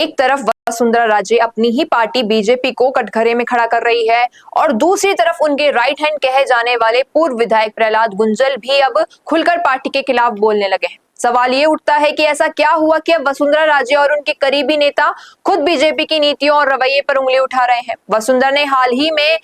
एक तरफ वसुंधरा राजे अपनी ही पार्टी बीजेपी को कटघरे में खड़ा कर रही है और दूसरी तरफ उनके राइट हैंड कहे जाने वाले पूर्व विधायक प्रहलाद गुंजल भी अब खुलकर पार्टी के खिलाफ बोलने लगे हैं। सवाल ये उठता है कि ऐसा क्या हुआ कि अब वसुंधरा राजे और उनके करीबी नेता खुद बीजेपी की नीतियों और रवैये पर उंगली उठा रहे हैं। वसुंधरा ने हाल ही में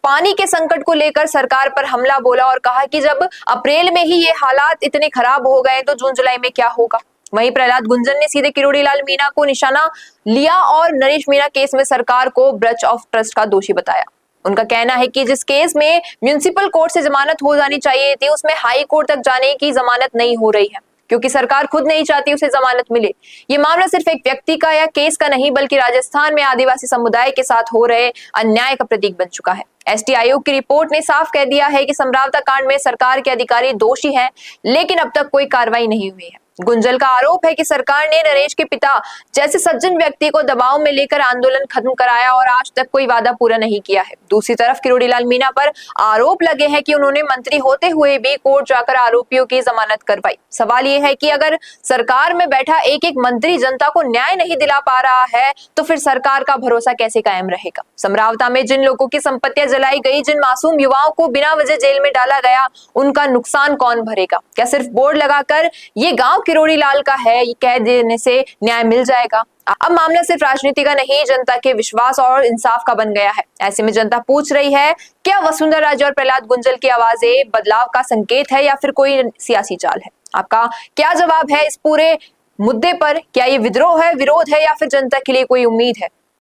पानी के संकट को लेकर सरकार पर हमला बोला और कहा कि जब अप्रैल में ही ये हालात इतने खराब हो गए तो जून जुलाई में क्या होगा। वहीं प्रहलाद गुंजन ने सीधे किरोड़ी लाल मीणा को निशाना लिया और नरेश मीणा केस में सरकार को ब्रेच ऑफ ट्रस्ट का दोषी बताया। उनका कहना है कि जिस केस में म्युनिसिपल कोर्ट से जमानत हो जानी चाहिए थी उसमें हाई कोर्ट तक जाने की जमानत नहीं हो रही है क्योंकि सरकार खुद नहीं चाहती उसे जमानत मिले। ये मामला सिर्फ एक व्यक्ति का या केस का नहीं बल्कि राजस्थान में आदिवासी समुदाय के साथ हो रहे अन्याय का प्रतीक बन चुका है। एसटी आयोग की रिपोर्ट ने साफ कह दिया है कि समरावता कांड में सरकार के अधिकारी दोषी हैं, लेकिन अब तक कोई कार्रवाई नहीं हुई है। गुंजल का आरोप है कि सरकार ने नरेश के पिता जैसे सज्जन व्यक्ति को दबाव में लेकर आंदोलन खत्म कराया और आज तक कोई वादा पूरा नहीं किया है। दूसरी तरफ किरोड़ी लाल मीणा पर आरोप लगे हैं कि उन्होंने मंत्री होते हुए भी कोर्ट जाकर आरोपियों की जमानत करवाई। सवाल यह है कि अगर सरकार में बैठा एक एक मंत्री जनता को न्याय नहीं दिला पा रहा है तो फिर सरकार का भरोसा कैसे कायम रहेगा। समरावता में जिन लोगों की संपत्तियां जलाई गई, जिन मासूम युवाओं को बिना वजह जेल में डाला गया, उनका नुकसान कौन भरेगा? क्या सिर्फ बोर्ड लगाकर ये गांव किरोड़ी लाल का है ये कह देने से न्याय मिल जाएगा? अब मामला सिर्फ राजनीति का नहीं, जनता के विश्वास और इंसाफ का बन गया है। ऐसे में जनता पूछ रही है, क्या वसुंधरा राजे और प्रहलाद गुंजल की आवाजें बदलाव का संकेत है या फिर कोई सियासी चाल है? आपका क्या जवाब है इस पूरे मुद्दे पर? क्या ये विद्रोह है, विरोध है या फिर जनता के लिए कोई उम्मीद है?